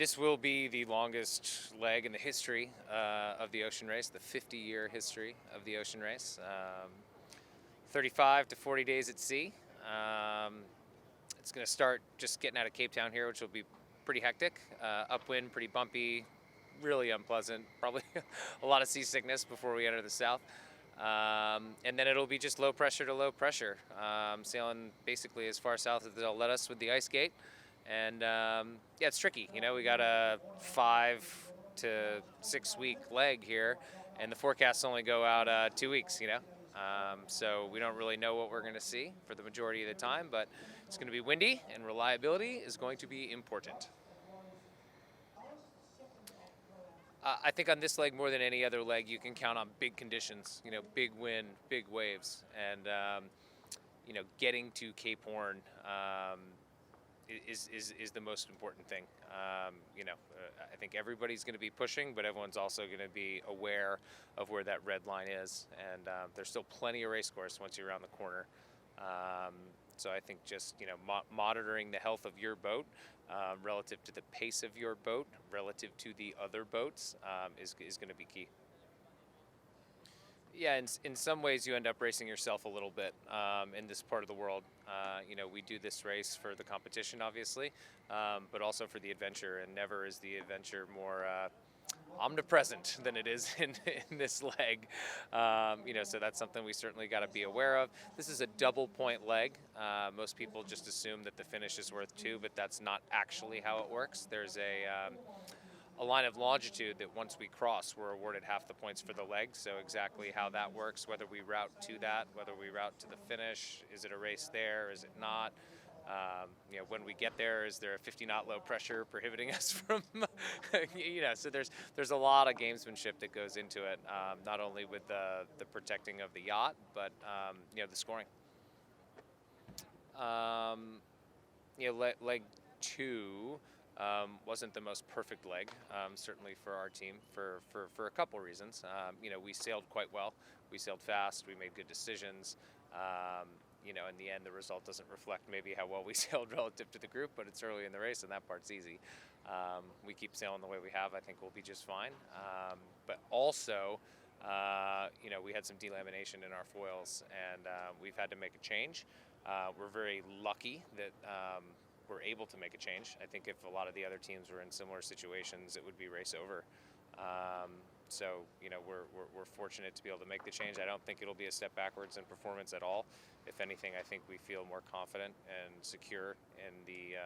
This will be the longest leg in the history of the ocean race, the 50-year history of the ocean race. 35 to 40 days at sea. It's going to start just getting out of Cape Town here, which will be pretty hectic. Upwind, pretty bumpy, really unpleasant. Probably a lot of seasickness before we enter the south. And then it'll be just low pressure to low pressure, sailing basically as far south as they'll let us with the ice gate. And yeah, it's tricky. You know, we got a 5 to 6 week leg here, and the forecasts only go out 2 weeks. So we don't really know what we're going to see for the majority of the time, but it's going to be windy, and reliability is going to be important. I think on this leg more than any other leg, you can count on big conditions. Big wind, big waves, and getting to Cape Horn is the most important thing. I think everybody's going to be pushing, but everyone's also going to be aware of where that red line is, and there's still plenty of race course once you're around the corner. So I think just monitoring the health of your boat relative to the pace of your boat relative to the other boats is going to be key. Yeah, in some ways you end up racing yourself a little bit in this part of the world. We do this race for the competition, obviously, but also for the adventure, and never is the adventure more omnipresent than it is in this leg. So that's something we certainly got to be aware of. This is a double point leg. Most people just assume that the finish is worth 2, but that's not actually how it works. There's a line of longitude that once we cross, we're awarded half the points for the leg. So exactly how that works, whether we route to that, whether we route to the finish, is it a race there, is it not? When we get there, is there a 50-knot low pressure prohibiting us from, so there's a lot of gamesmanship that goes into it, not only with the protecting of the yacht, but, the scoring. Leg 2 wasn't the most perfect leg, certainly for our team, for a couple reasons. We sailed quite well. We sailed fast. We made good decisions. In the end, the result doesn't reflect maybe how well we sailed relative to the group, but it's early in the race, and that part's easy. We keep sailing the way we have. I think we'll be just fine. But also, we had some delamination in our foils, and we've had to make a change. We're very lucky that we're able to make a change. I think if a lot of the other teams were in similar situations, it would be race over. So we're fortunate to be able to make the change. I don't think it'll be a step backwards in performance at all. If anything, I think we feel more confident and secure in the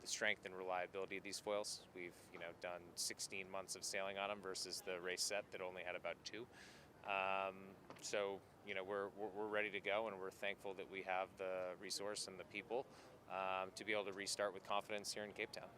strength and reliability of these foils. We've done 16 months of sailing on them versus the race set that only had about 2. So we're ready to go, and we're thankful that we have the resource and the people to be able to restart with confidence here in Cape Town.